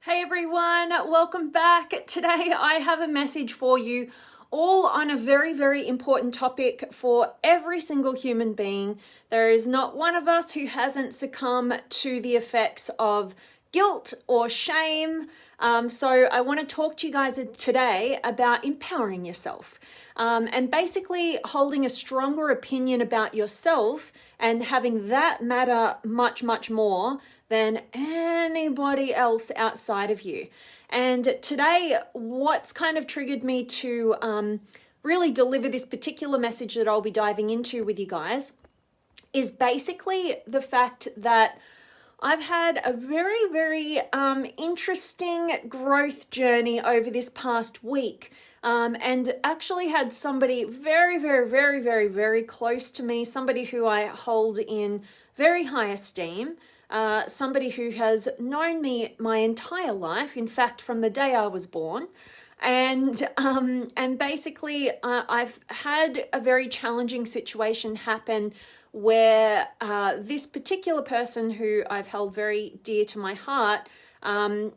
Hey everyone, welcome back. Today I have a message for you all on a very, very important topic for every single human being. There is not one of us who hasn't succumbed to the effects of guilt or shame. So I want to talk to you guys today about empowering yourself and basically holding a stronger opinion about yourself and having that matter much, much more than anybody else outside of you. And today, what's kind of triggered me to really deliver this particular message that I'll be diving into with you guys is basically the fact that I've had a very, very interesting growth journey over this past week. And actually had somebody very, very, very, very, very close to me, somebody who I hold in very high esteem, somebody who has known me my entire life, in fact, from the day I was born. And basically, I've had a very challenging situation happen where this particular person who I've held very dear to my heart,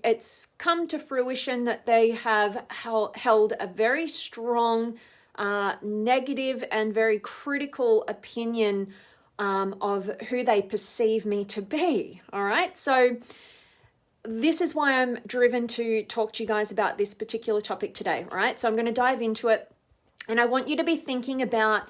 it's come to fruition that they have held a very strong, negative and very critical opinion of who they perceive me to be. All right. So this is why I'm driven to talk to you guys about this particular topic today. All right. So I'm going to dive into it, and I want you to be thinking about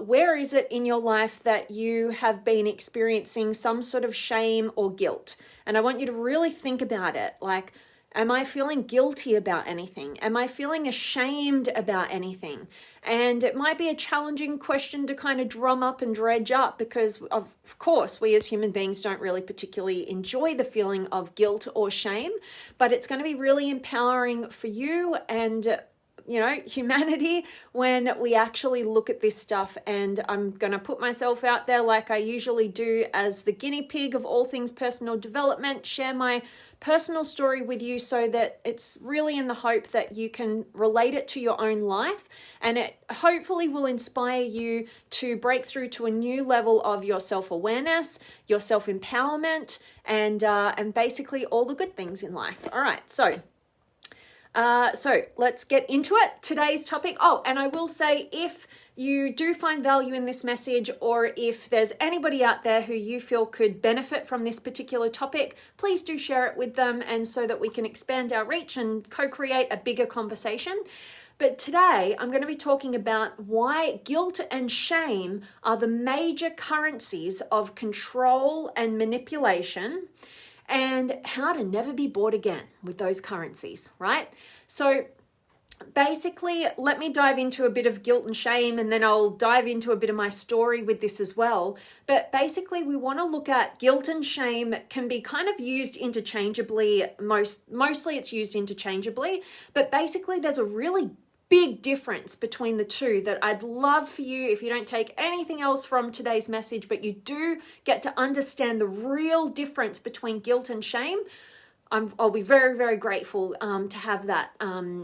where is it in your life that you have been experiencing some sort of shame or guilt? And I want you to really think about it. Like, am I feeling guilty about anything? Am I feeling ashamed about anything? And it might be a challenging question to kind of drum up and dredge up because, of course, we as human beings don't really particularly enjoy the feeling of guilt or shame, but it's going to be really empowering for you and humanity when we actually look at this stuff. And I'm going to put myself out there like I usually do as the guinea pig of all things personal development, share my personal story with you so that it's really in the hope that you can relate it to your own life, and it hopefully will inspire you to break through to a new level of your self-awareness, your self-empowerment, and basically all the good things in life. All right, so let's get into it. Today's topic. Oh, and I will say, if you do find value in this message, or if there's anybody out there who you feel could benefit from this particular topic, please do share it with them, and so that we can expand our reach and co-create a bigger conversation. But today I'm going to be talking about why guilt and shame are the major currencies of control and manipulation, and how to never be bought again with those currencies, right? So basically, let me dive into a bit of guilt and shame, and then I'll dive into a bit of my story with this as well. But basically, we want to look at guilt and shame can be kind of used interchangeably. Mostly it's used interchangeably, but basically there's a really big difference between the two that I'd love for you, if you don't take anything else from today's message, but you do get to understand the real difference between guilt and shame. I'll be very, very grateful to have that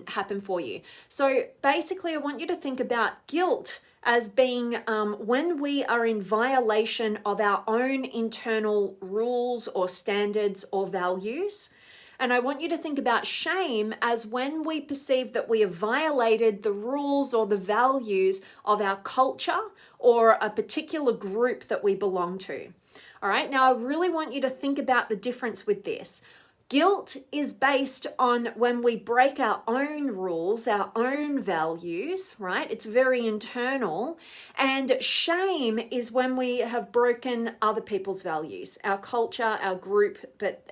happen for you. So basically, I want you to think about guilt as being when we are in violation of our own internal rules or standards or values. And I want you to think about shame as when we perceive that we have violated the rules or the values of our culture or a particular group that we belong to. All right, now I really want you to think about the difference with this. Guilt is based on when we break our own rules, our own values, right? It's very internal. And shame is when we have broken other people's values, our culture, our group,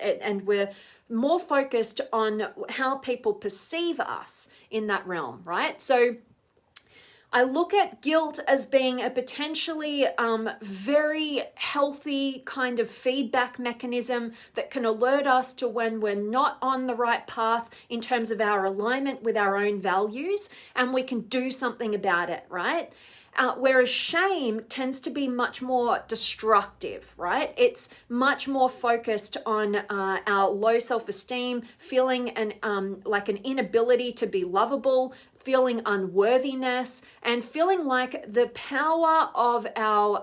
and we're more focused on how people perceive us in that realm, right? So I look at guilt as being a potentially very healthy kind of feedback mechanism that can alert us to when we're not on the right path in terms of our alignment with our own values, and we can do something about it, right? Whereas shame tends to be much more destructive, right? It's much more focused on our low self-esteem, feeling like an inability to be lovable, feeling unworthiness, and feeling like the power of our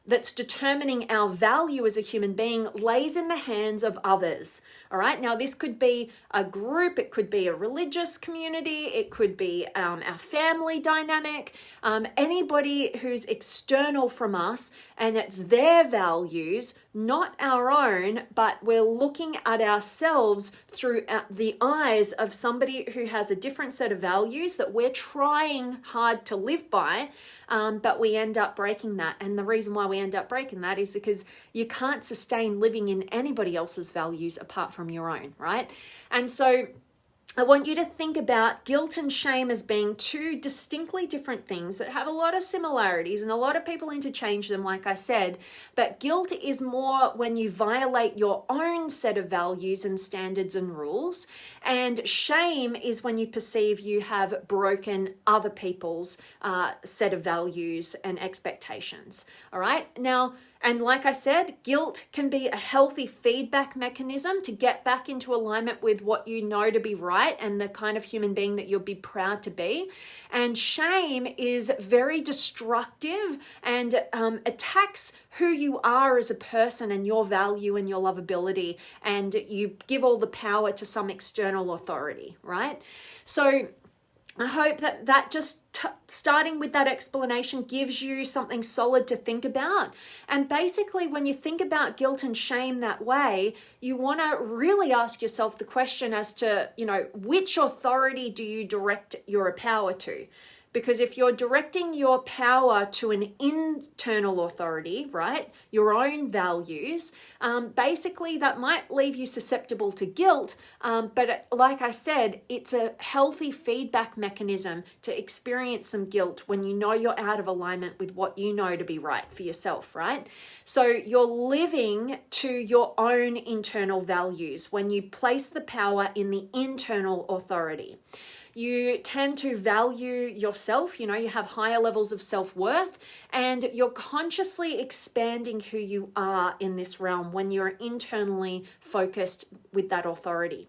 that's determining our value as a human being lays in the hands of others. All right. Now, this could be a group, it could be a religious community, it could be our family dynamic, anybody who's external from us, and it's their values, not our own, but we're looking at ourselves through the eyes of somebody who has a different set of values that we're trying hard to live by, but we end up breaking that. And the reason why we end up breaking that is because you can't sustain living in anybody else's values apart from your own, right? And so I want you to think about guilt and shame as being two distinctly different things that have a lot of similarities, and a lot of people interchange them, like I said. But guilt is more when you violate your own set of values and standards and rules. And shame is when you perceive you have broken other people's set of values and expectations. All right. Now, and like I said, guilt can be a healthy feedback mechanism to get back into alignment with what you know to be right and the kind of human being that you'll be proud to be. And shame is very destructive and attacks who you are as a person and your value and your lovability. And you give all the power to some external authority, right? So I hope that just starting with that explanation gives you something solid to think about. And basically, when you think about guilt and shame that way, you want to really ask yourself the question as to, which authority do you direct your power to? Because if you're directing your power to an internal authority, right, your own values, basically that might leave you susceptible to guilt. But like I said, it's a healthy feedback mechanism to experience some guilt when you know you're out of alignment with what you know to be right for yourself, right? So you're living to your own internal values when you place the power in the internal authority. You tend to value yourself, you have higher levels of self-worth, and you're consciously expanding who you are in this realm when you're internally focused with that authority.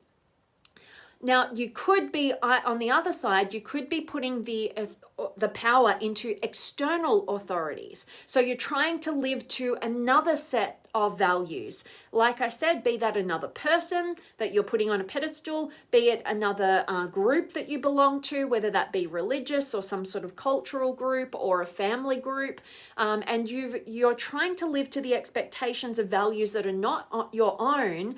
Now, you could be, on the other side, you could be putting the power into external authorities. So you're trying to live to another set of values. Like I said, be that another person that you're putting on a pedestal, be it another group that you belong to, whether that be religious or some sort of cultural group or a family group, and you're trying to live to the expectations of values that are not your own,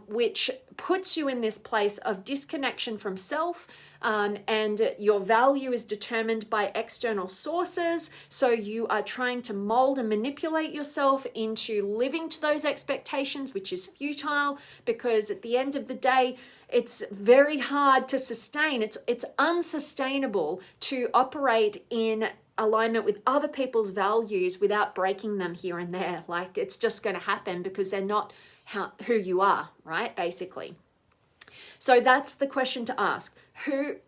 which puts you in this place of disconnection from self. And your value is determined by external sources. So you are trying to mold and manipulate yourself into living to those expectations, which is futile, because at the end of the day, it's very hard to sustain. It's unsustainable to operate in alignment with other people's values without breaking them here and there. Like, it's just going to happen because they're not who you are, right? Basically. So that's the question to ask. Where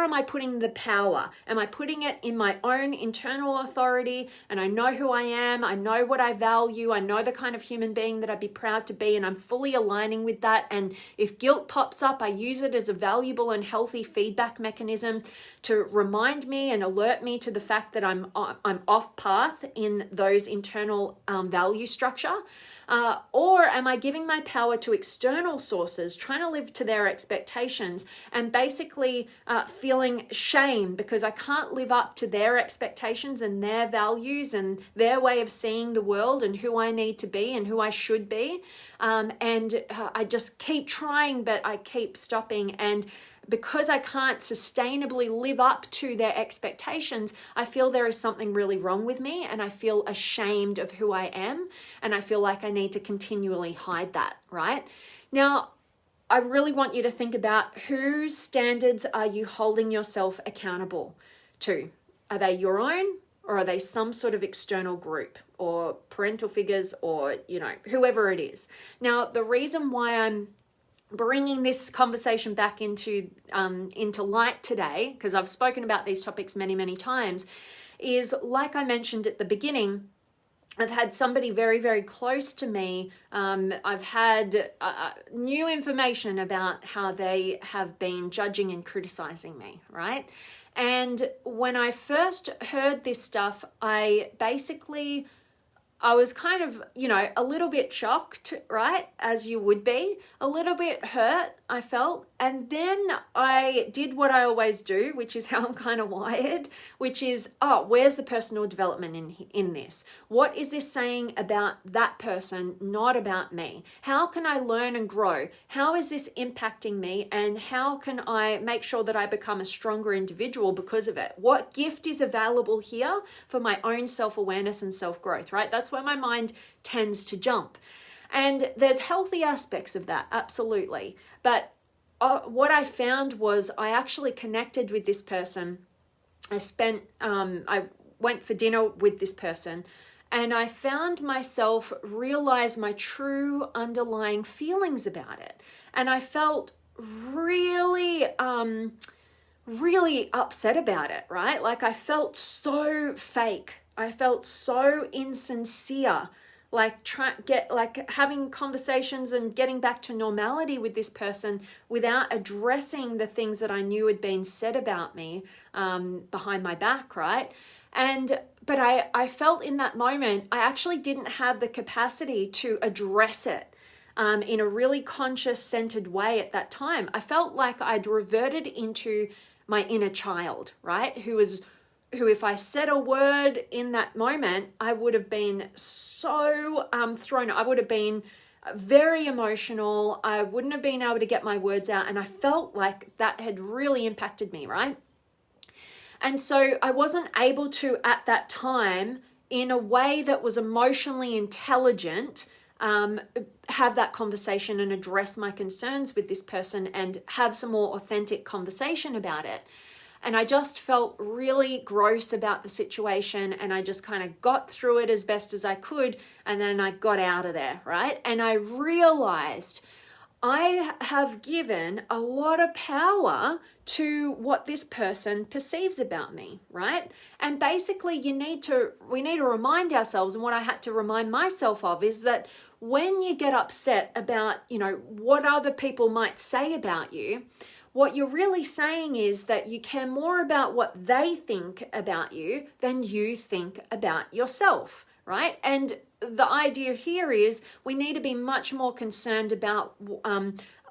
am I putting the power? Am I putting it in my own internal authority? And I know who I am. I know what I value. I know the kind of human being that I'd be proud to be. And I'm fully aligning with that. And if guilt pops up, I use it as a valuable and healthy feedback mechanism to remind me and alert me to the fact that I'm off path in those internal value structure. Or am I giving my power to external sources, trying to live to their expectations, and basically feeling shame because I can't live up to their expectations and their values and their way of seeing the world and who I need to be and who I should be. And I just keep trying, but I keep stopping. And because I can't sustainably live up to their expectations, I feel there is something really wrong with me, and I feel ashamed of who I am, and I feel like I need to continually hide that, right? Now, I really want you to think about whose standards are you holding yourself accountable to? Are they your own, or are they some sort of external group or parental figures or, whoever it is? Now, the reason why I'm bringing this conversation back into light today, because I've spoken about these topics many, many times, is like I mentioned at the beginning, I've had somebody very, very close to me. I've had new information about how they have been judging and criticizing me, right? And when I first heard this stuff, I was kind of, a little bit shocked, right? As you would be, a little bit hurt, I felt. And then I did what I always do, which is how I'm kind of wired, which is, where's the personal development in this? What is this saying about that person, not about me? How can I learn and grow? How is this impacting me? And how can I make sure that I become a stronger individual because of it? What gift is available here for my own self-awareness and self-growth, right? That's where my mind tends to jump. And there's healthy aspects of that, absolutely. But what I found was I actually connected with this person. I went for dinner with this person, and I found myself realize my true underlying feelings about it. And I felt really, really upset about it, right? Like I felt so fake. I felt so insincere. Like having conversations and getting back to normality with this person without addressing the things that I knew had been said about me behind my back, right? But I felt in that moment, I actually didn't have the capacity to address it in a really conscious, centered way at that time. I felt like I'd reverted into my inner child, right? Who if I said a word in that moment, I would have been so thrown. I would have been very emotional. I wouldn't have been able to get my words out. And I felt like that had really impacted me, right? And so I wasn't able to, at that time, in a way that was emotionally intelligent, have that conversation and address my concerns with this person and have some more authentic conversation about it. And I just felt really gross about the situation, and I just kind of got through it as best as I could, and then I got out of there, right? And I realized I have given a lot of power to what this person perceives about me, right? And basically we need to remind ourselves, and what I had to remind myself of is that when you get upset about, what other people might say about you, what you're really saying is that you care more about what they think about you than you think about yourself, right? And the idea here is we need to be much more concerned about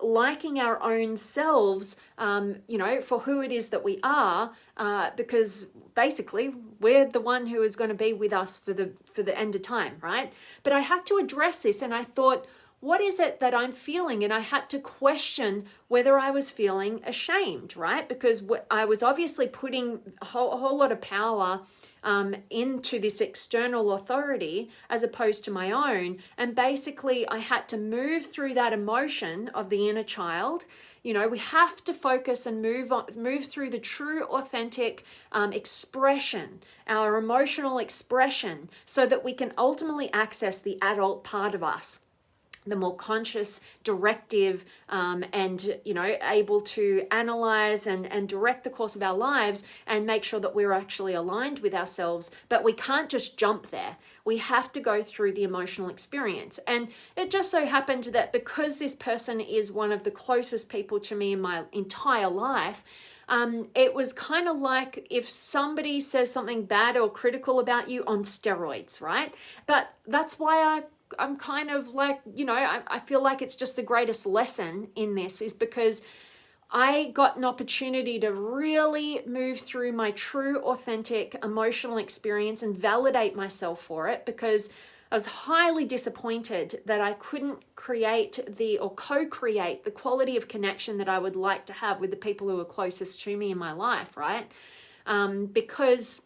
liking our own selves, for who it is that we are, because basically we're the one who is going to be with us for the end of time, right? But I had to address this, and I thought, what is it that I'm feeling? And I had to question whether I was feeling ashamed, right? Because I was obviously putting a whole lot of power into this external authority as opposed to my own. And basically I had to move through that emotion of the inner child. We have to focus and move through the true, authentic expression, our emotional expression, so that we can ultimately access the adult part of us, the more conscious, directive, and able to analyze and direct the course of our lives and make sure that we're actually aligned with ourselves. But we can't just jump there. We have to go through the emotional experience. And it just so happened that because this person is one of the closest people to me in my entire life, it was kind of like if somebody says something bad or critical about you on steroids, right? But that's why I'm kind of like, I feel like it's just the greatest lesson in this, is because I got an opportunity to really move through my true, authentic emotional experience and validate myself for it, because I was highly disappointed that I couldn't co-create the quality of connection that I would like to have with the people who are closest to me in my life, right? Because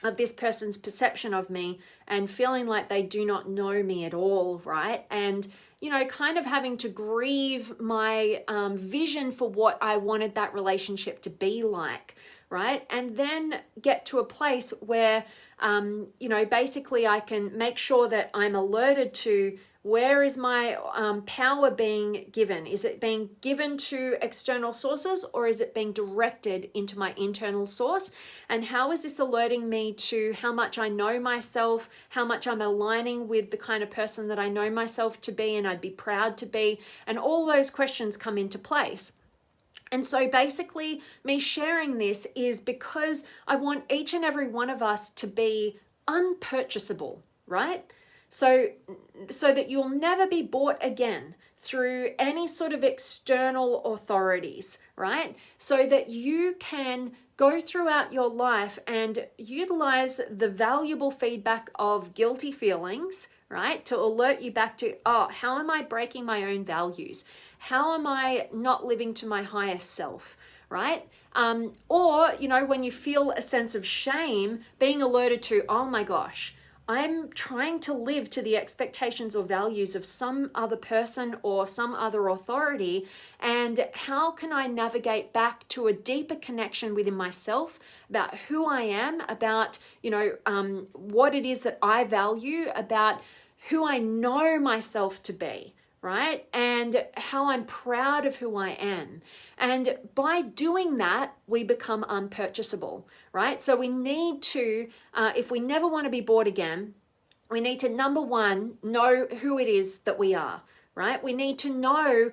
of this person's perception of me and feeling like they do not know me at all, right? And, kind of having to grieve my vision for what I wanted that relationship to be like, right? And then get to a place where, basically I can make sure that I'm alerted to where is my power being given? Is it being given to external sources, or is it being directed into my internal source? And how is this alerting me to how much I know myself, how much I'm aligning with the kind of person that I know myself to be and I'd be proud to be? And all those questions come into place. And so basically me sharing this is because I want each and every one of us to be unpurchasable, right? So that you'll never be bought again through any sort of external authorities, right? So that you can go throughout your life and utilize the valuable feedback of guilty feelings, right? To alert you back to, oh, how am I breaking my own values? How am I not living to my highest self, right? Or, when you feel a sense of shame, being alerted to, oh my gosh, I'm trying to live to the expectations or values of some other person or some other authority. And how can I navigate back to a deeper connection within myself about who I am, about, what it is that I value, about who I know myself to be, right? And how I'm proud of who I am. And by doing that, we become unpurchasable, right? So we need to, if we never want to be bought again, we need to, number one, know who it is that we are, right? We need to know,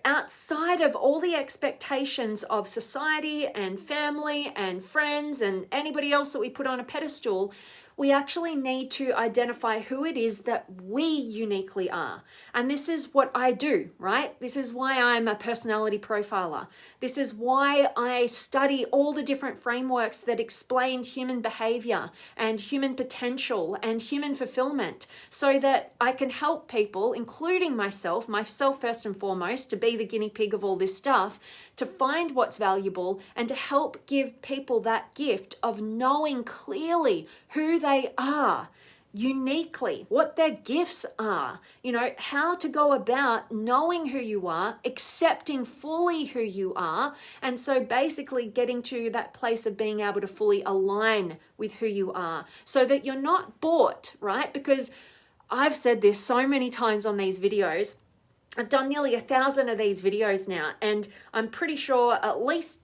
outside of all the expectations of society and family and friends and anybody else that we put on a pedestal, we actually need to identify who it is that we uniquely are. And this is what I do, right? This is why I'm a personality profiler. This is why I study all the different frameworks that explain human behavior and human potential and human fulfillment, so that I can help people, including myself first and foremost, to be the guinea pig of all this stuff, to find what's valuable and to help give people that gift of knowing clearly who they are, uniquely, what their gifts are, how to go about knowing who you are, accepting fully who you are. And so basically getting to that place of being able to fully align with who you are, so that you're not bought, right? Because I've said this so many times on these videos. I've done nearly 1,000 of these videos now, and I'm pretty sure at least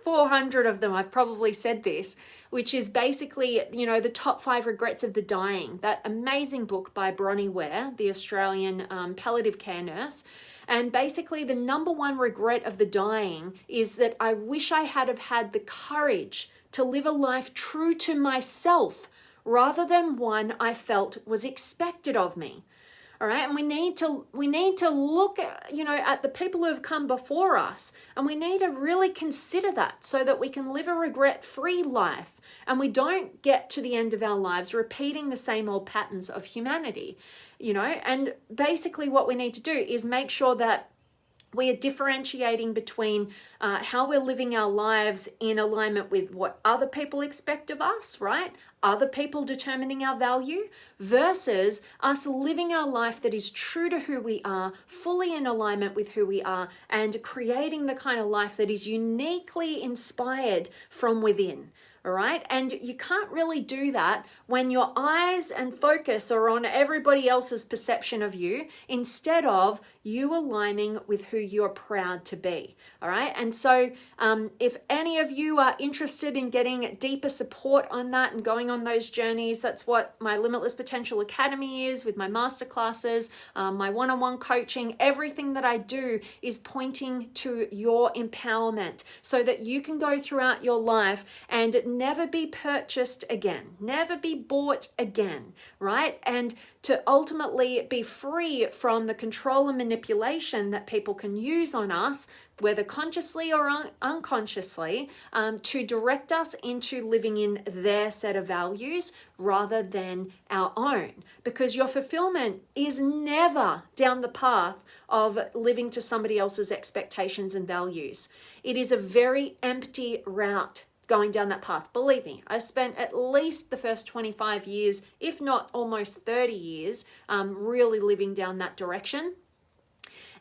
400 of them I've probably said this, which is basically, the top 5 regrets of the dying, that amazing book by Bronnie Ware, the Australian palliative care nurse. And basically the number one regret of the dying is that I wish I had have had the courage to live a life true to myself rather than one I felt was expected of me. All right, and we need to look at, at the people who have come before us, and we need to really consider that, so that we can live a regret-free life and we don't get to the end of our lives repeating the same old patterns of humanity, And basically what we need to do is make sure that we are differentiating between how we're living our lives in alignment with what other people expect of us, right? Other people determining our value, versus us living our life that is true to who we are, fully in alignment with who we are, and creating the kind of life that is uniquely inspired from within. All right. And you can't really do that when your eyes and focus are on everybody else's perception of you, instead of you aligning with who you're proud to be. All right. And so if any of you are interested in getting deeper support on that and going on those journeys, that's what my Limitless Potential Academy is, with my masterclasses, my one-on-one coaching. Everything that I do is pointing to your empowerment, so that you can go throughout your life and never be purchased again, never be bought again, right? And to ultimately be free from the control and manipulation that people can use on us, whether consciously or unconsciously, to direct us into living in their set of values rather than our own. Because your fulfillment is never down the path of living to somebody else's expectations and values. It is a very empty route going down that path. Believe me, I spent at least the first 25 years, if not almost 30 years, really living down that direction.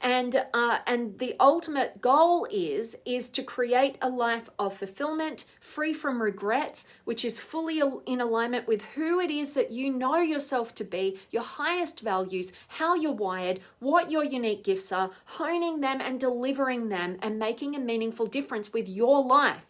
And the ultimate goal is to create a life of fulfillment, free from regrets, which is fully in alignment with who it is that you know yourself to be, your highest values, how you're wired, what your unique gifts are, honing them and delivering them and making a meaningful difference with your life.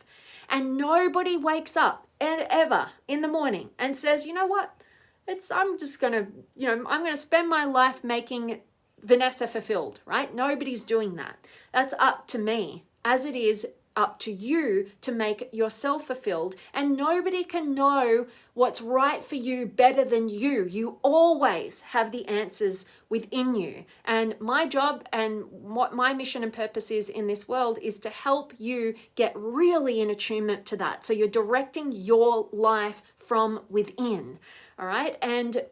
And nobody wakes up ever in the morning and says, you know what, I'm going to spend my life making Vanessa fulfilled, right? Nobody's doing that. That's up to me as it is up to you to make yourself fulfilled. And nobody can know what's right for you better than you. You always have the answers within you. And my job and what my mission and purpose is in this world is to help you get really in attunement to that. So you're directing your life from within. All right. And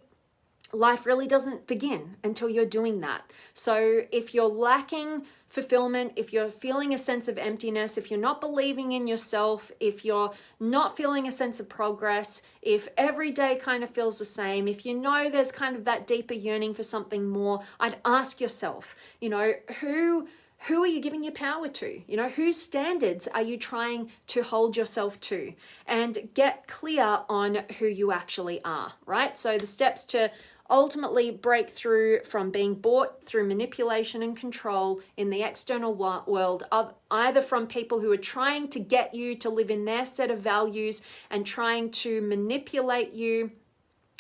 life really doesn't begin until you're doing that. So if you're lacking fulfillment, if you're feeling a sense of emptiness, if you're not believing in yourself, if you're not feeling a sense of progress, if every day kind of feels the same, if you know there's kind of that deeper yearning for something more, I'd ask yourself, who are you giving your power to? Whose standards are you trying to hold yourself to? And get clear on who you actually are, right? So the steps to ultimately break through from being bought through manipulation and control in the external world, either from people who are trying to get you to live in their set of values and trying to manipulate you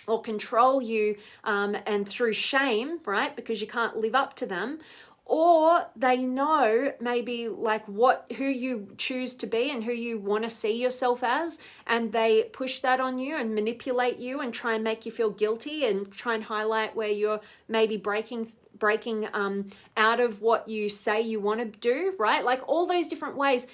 or control you, and through shame, right? Because you can't live up to them. Or they know maybe like who you choose to be and who you want to see yourself as, and they push that on you and manipulate you and try and make you feel guilty and try and highlight where you're maybe breaking out of what you say you want to do, right? Like all those different ways.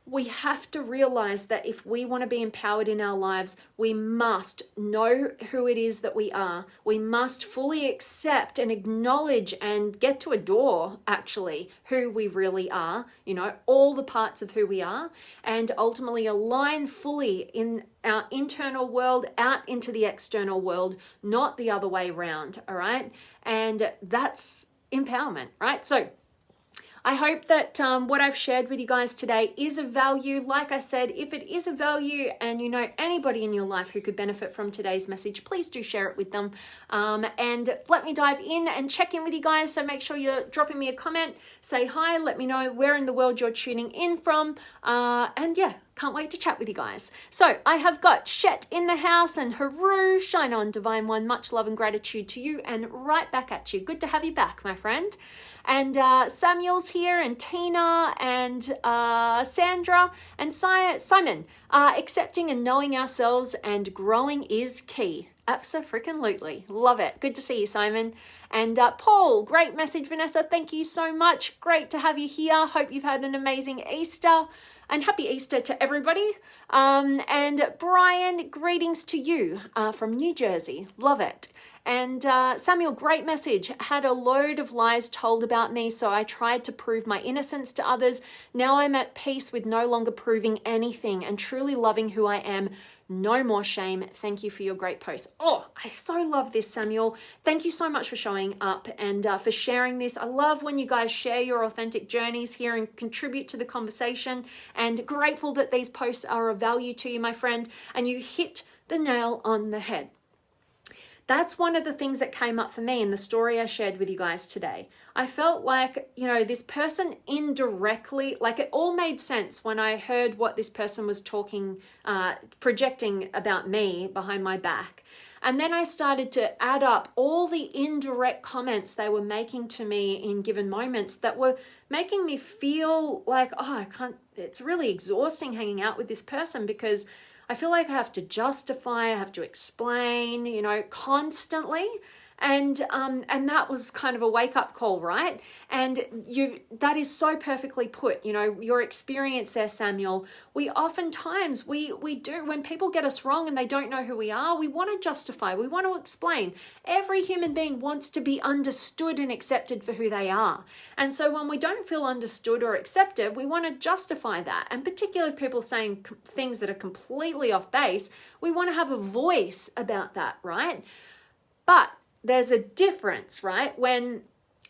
We have to realize that if we want to be empowered in our lives, we must know who it is that we are. We must fully accept and acknowledge and get to adore actually who we really are, all the parts of who we are, and ultimately align fully in our internal world out into the external world, not the other way around, all right? And that's empowerment, right? So I hope that what I've shared with you guys today is of value. Like I said, if it is of value and you know anybody in your life who could benefit from today's message, please do share it with them. And let me dive in and check in with you guys. So make sure you're dropping me a comment, say hi, let me know where in the world you're tuning in from. And yeah, can't wait to chat with you guys. So I have got Shet in the house and Haru, shine on, Divine One. Much love and gratitude to you and right back at you. Good to have you back, my friend. And Samuel's here and Tina and Sandra and Simon. Accepting and knowing ourselves and growing is key. Abso-freaking-lutely. Love it. Good to see you, Simon. And Paul, great message, Vanessa. Thank you so much. Great to have you here. Hope you've had an amazing Easter. And happy Easter to everybody. And Brian, greetings to you from New Jersey. Love it. And Samuel, great message. Had a load of lies told about me, so I tried to prove my innocence to others. Now I'm at peace with no longer proving anything and truly loving who I am. No more shame. Thank you for your great post. Oh, I so love this, Samuel. Thank you so much for showing up and for sharing this. I love when you guys share your authentic journeys here and contribute to the conversation, and grateful that these posts are of value to you, my friend, and you hit the nail on the head. That's one of the things that came up for me in the story I shared with you guys today. I felt like, this person indirectly, like it all made sense when I heard what this person was talking, projecting about me behind my back. And then I started to add up all the indirect comments they were making to me in given moments that were making me feel like, it's really exhausting hanging out with this person because I feel like I have to justify, I have to explain, constantly. And that was kind of a wake-up call, right? And that is so perfectly put, your experience there, Samuel. We oftentimes, we do, when people get us wrong and they don't know who we are, we want to justify, we want to explain. Every human being wants to be understood and accepted for who they are. And so when we don't feel understood or accepted, we want to justify that. And particularly people saying things that are completely off base, we want to have a voice about that, right? But there's a difference, right? When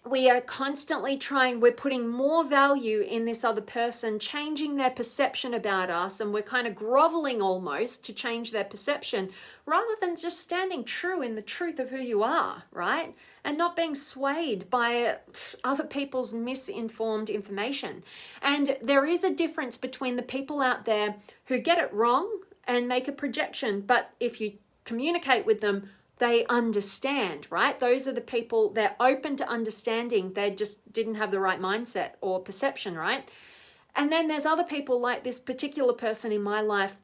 we are constantly we're putting more value in this other person, changing their perception about us, and we're kind of groveling almost to change their perception rather than just standing true in the truth of who you are, right? And not being swayed by other people's misinformed information. And there is a difference between the people out there who get it wrong and make a projection, but if you communicate with them, they understand, right? Those are the people, they're open to understanding. They just didn't have the right mindset or perception, right? And then there's other people like this particular person in my life,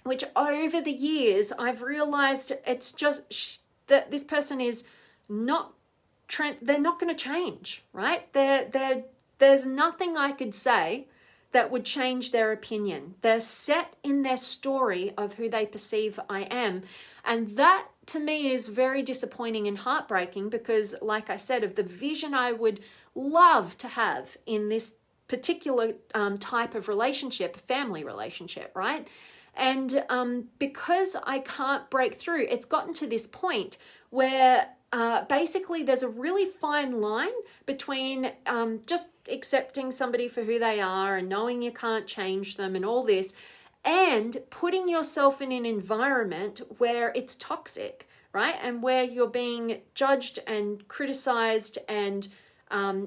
which over the years I've realized it's just that this person is not, they're not going to change, right? There's nothing I could say that would change their opinion. They're set in their story of who they perceive I am. And that to me is very disappointing and heartbreaking because, like I said, of the vision I would love to have in this particular type of relationship, family relationship, right? And because I can't break through, it's gotten to this point where basically there's a really fine line between just accepting somebody for who they are and knowing you can't change them and all this, and putting yourself in an environment where it's toxic, right? And where you're being judged and criticized and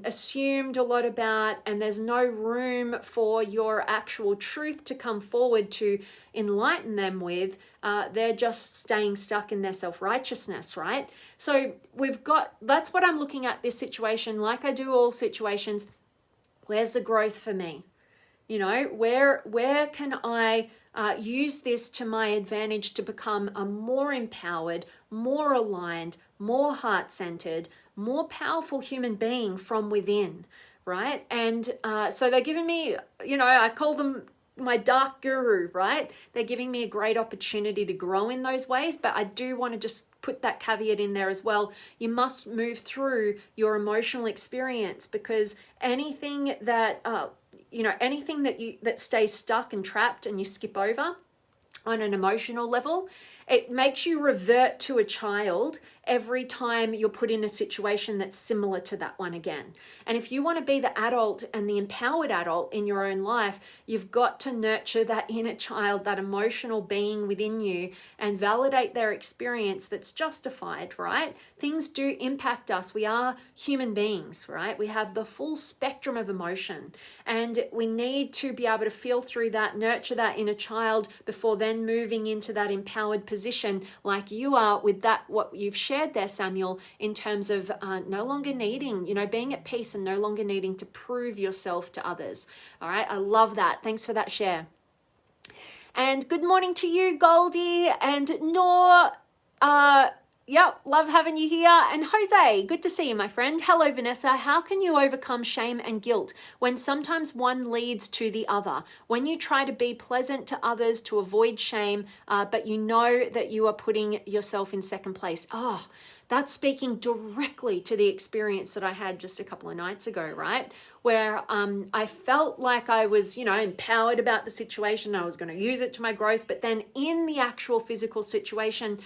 assumed a lot about, and there's no room for your actual truth to come forward to enlighten them with. They're just staying stuck in their self-righteousness, right? So that's what I'm looking at this situation, like I do all situations. Where's the growth for me? You know, where can I use this to my advantage to become a more empowered, more aligned, more heart-centered, more powerful human being from within, right? And so they're giving me, I call them my dark guru, right? They're giving me a great opportunity to grow in those ways, but I do want to just put that caveat in there as well. You must move through your emotional experience, because anything that that stays stuck and trapped and you skip over on an emotional level, it makes you revert to a child every time you're put in a situation that's similar to that one again. And if you want to be the adult and the empowered adult in your own life, you've got to nurture that inner child, that emotional being within you, and validate their experience that's justified, right? Things do impact us. We are human beings, right? We have the full spectrum of emotion, and we need to be able to feel through that, nurture that inner child before then moving into that empowered position like you are with that, what you've shared there, Samuel, in terms of no longer needing, being at peace and no longer needing to prove yourself to others. All right. I love that. Thanks for that share. And good morning to you, Goldie and Noor. Yep, love having you here. And Jose, good to see you, my friend. Hello, Vanessa. How can you overcome shame and guilt when sometimes one leads to the other? When you try to be pleasant to others to avoid shame, but you know that you are putting yourself in second place. Oh, that's speaking directly to the experience that I had just a couple of nights ago, right? Where I felt like I was, empowered about the situation. I was going to use it to my growth. But then in the actual physical situation,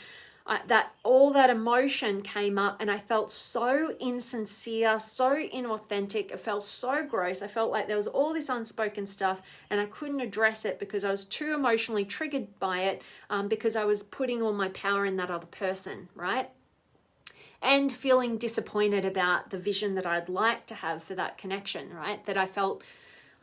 all that emotion came up, and I felt so insincere, so inauthentic. It felt so gross. I felt like there was all this unspoken stuff and I couldn't address it because I was too emotionally triggered by it, because I was putting all my power in that other person, right? And feeling disappointed about the vision that I'd like to have for that connection, right? That I felt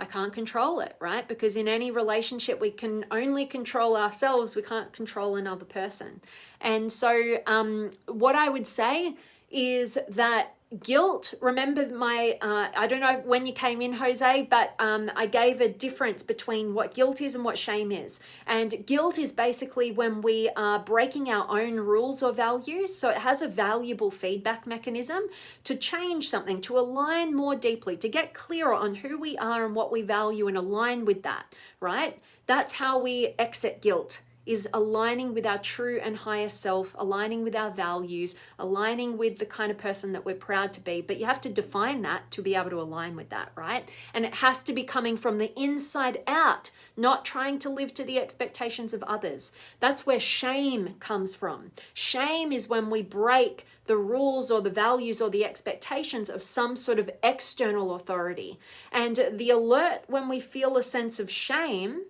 I can't control it, right? Because in any relationship, we can only control ourselves. We can't control another person. And so what I would say is that guilt, remember I don't know when you came in, Jose, but I gave a difference between what guilt is and what shame is. And guilt is basically when we are breaking our own rules or values. So it has a valuable feedback mechanism to change something, to align more deeply, to get clearer on who we are and what we value and align with that, right? That's how we exit guilt, is aligning with our true and higher self, aligning with our values, aligning with the kind of person that we're proud to be. But you have to define that to be able to align with that, right? And it has to be coming from the inside out, not trying to live to the expectations of others. That's where shame comes from. Shame is when we break the rules or the values or the expectations of some sort of external authority. And the alert when we feel a sense of shame,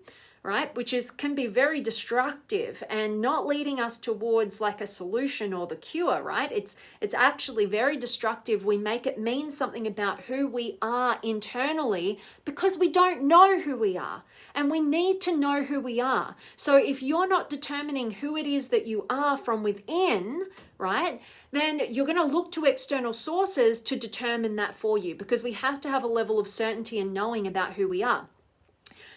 right, which can be very destructive and not leading us towards like a solution or the cure, right? It's actually very destructive. We make it mean something about who we are internally because we don't know who we are, and we need to know who we are. So if you're not determining who it is that you are from within, right, then you're going to look to external sources to determine that for you, because we have to have a level of certainty and knowing about who we are.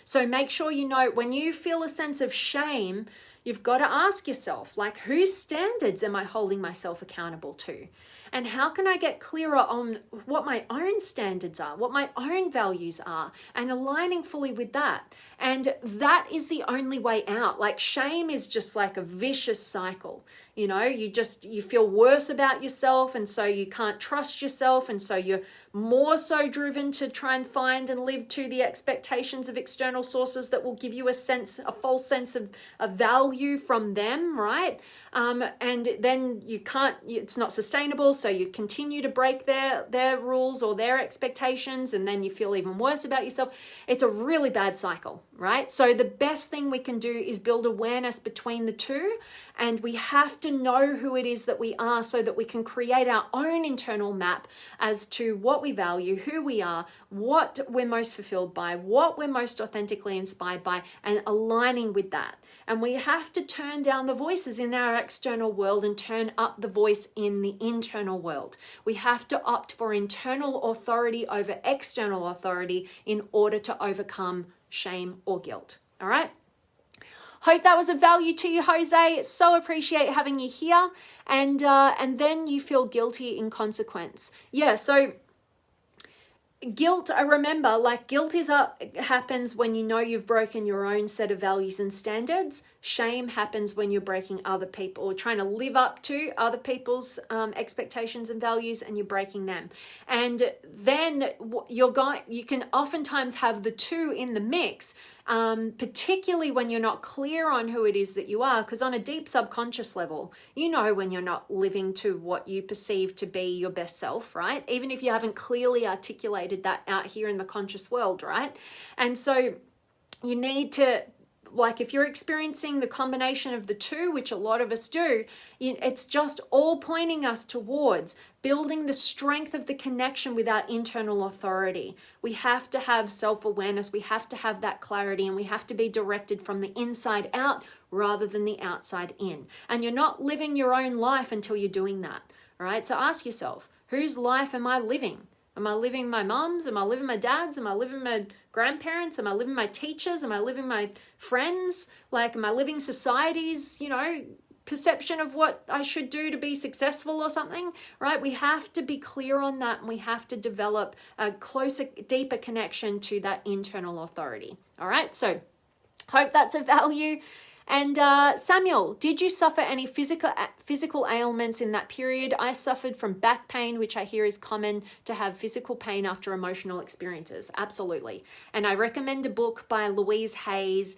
So make sure you know when you feel a sense of shame, you've got to ask yourself, like, whose standards am I holding myself accountable to? And how can I get clearer on what my own standards are, what my own values are, and aligning fully with that? And that is the only way out. Like, shame is just like a vicious cycle. You know, you feel worse about yourself, and so you can't trust yourself, and so you're more so driven to try and find and live to the expectations of external sources that will give you a false sense of value from them, right? And then it's not sustainable, so you continue to break their rules or their expectations, and then you feel even worse about yourself. It's a really bad cycle, right? So the best thing we can do is build awareness between the two, and we have to know who it is that we are so that we can create our own internal map as to what we value, who we are, what we're most fulfilled by, what we're most authentically inspired by, and aligning with that. And we have to turn down the voices in our external world and turn up the voice in the internal world. We have to opt for internal authority over external authority in order to overcome shame or guilt. All right? Hope that was of value to you, Jose. So appreciate having you here. And then you feel guilty in consequence. Yeah, so guilt, I remember, like, guilt happens when you know you've broken your own set of values and standards. Shame happens when you're breaking other people or trying to live up to other people's expectations and values, and you're breaking them. And then you can oftentimes have the two in the mix, particularly when you're not clear on who it is that you are, because on a deep subconscious level, you know when you're not living to what you perceive to be your best self, right? Even if you haven't clearly articulated that out here in the conscious world, right? And so you need to, like, if you're experiencing the combination of the two, which a lot of us do, it's just all pointing us towards building the strength of the connection with our internal authority. We have to have self-awareness, we have to have that clarity, and we have to be directed from the inside out rather than the outside in. And you're not living your own life until you're doing that, all right? So ask yourself, whose life am I living? Am I living my mom's? Am I living my dad's? Am I living my grandparents? Am I living my teachers? Am I living my friends? Like, am I living society's, perception of what I should do to be successful or something, right? We have to be clear on that, and we have to develop a closer, deeper connection to that internal authority. All right, so hope that's of value. And Samuel, did you suffer any physical ailments in that period? I suffered from back pain, which I hear is common to have physical pain after emotional experiences. Absolutely. And I recommend a book by Louise Hay,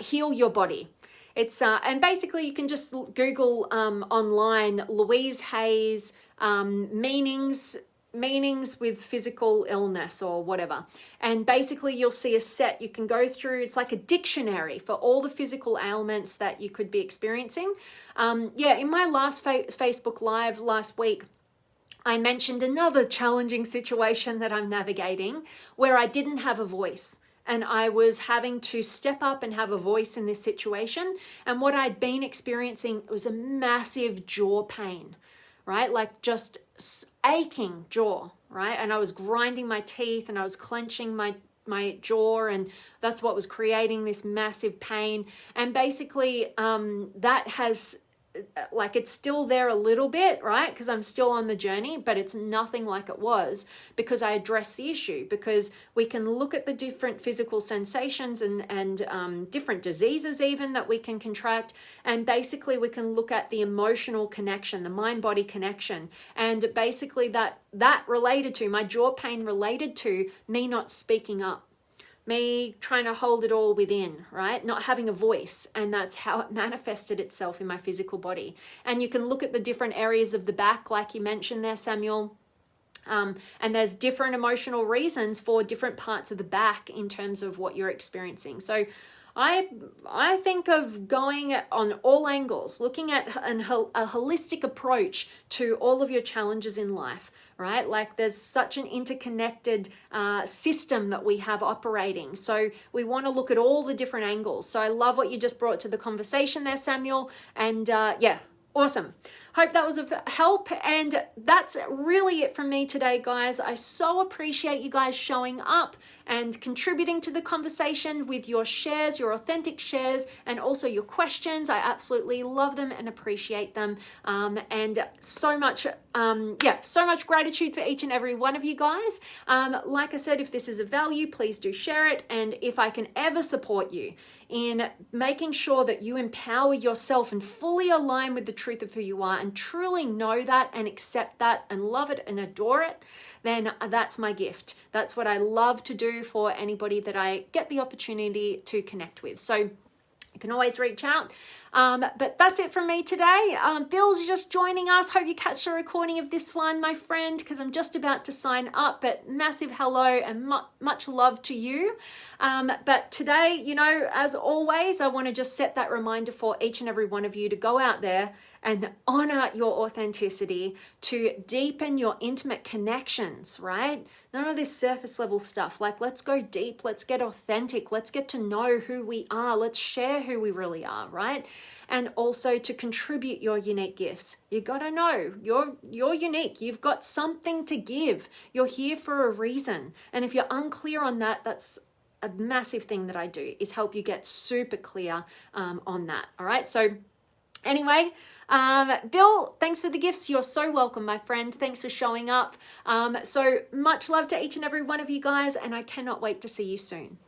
Heal Your Body. It's and basically you can just Google online Louise Hay's meanings with physical illness or whatever, and basically you'll see a set you can go through. It's like a dictionary for all the physical ailments that you could be experiencing. In my last Facebook Live last week, I mentioned another challenging situation that I'm navigating where I didn't have a voice, and I was having to step up and have a voice in this situation. And what I'd been experiencing was a massive jaw pain, right? Like just aching jaw, right? And I was grinding my teeth and I was clenching my jaw, and that's what was creating this massive pain. And basically that has, like, it's still there a little bit, right? Because I'm still on the journey, but it's nothing like it was because I addressed the issue. Because we can look at the different physical sensations and different diseases even that we can contract, and basically we can look at the emotional connection, the mind-body connection, and basically that related to my jaw pain related to me not speaking up, me trying to hold it all within, right? Not having a voice. And that's how it manifested itself in my physical body. And you can look at the different areas of the back, like you mentioned there, Samuel. And there's different emotional reasons for different parts of the back in terms of what you're experiencing. So I think of going on all angles, looking at a holistic approach to all of your challenges in life, right? Like, there's such an interconnected system that we have operating. So we want to look at all the different angles. So I love what you just brought to the conversation there, Samuel. And awesome. hope that was of help. And that's really it from me today, guys. I so appreciate you guys showing up and contributing to the conversation with your shares, your authentic shares, and also your questions. I absolutely love them and appreciate them. And so much, so much gratitude for each and every one of you guys. Like I said, if this is of value, please do share it. And if I can ever support you in making sure that you empower yourself and fully align with the truth of who you are and truly know that and accept that and love it and adore it, then that's my gift. That's what I love to do for anybody that I get the opportunity to connect with. So you can always reach out. But that's it from me today. Bill's just joining us. Hope you catch the recording of this one, my friend, because I'm just about to sign up. But massive hello and much love to you. But today, as always, I want to just set that reminder for each and every one of you to go out there and honor your authenticity, to deepen your intimate connections, right? None of this surface level stuff. Like, let's go deep, let's get authentic, let's get to know who we are, let's share who we really are, right? And also to contribute your unique gifts. You gotta know you're unique. You've got something to give. You're here for a reason. And if you're unclear on that, that's a massive thing that I do, is help you get super clear on that. All right. So anyway, Bill, thanks for the gifts. You're so welcome, my friend. Thanks for showing up. So much love to each and every one of you guys, and I cannot wait to see you soon.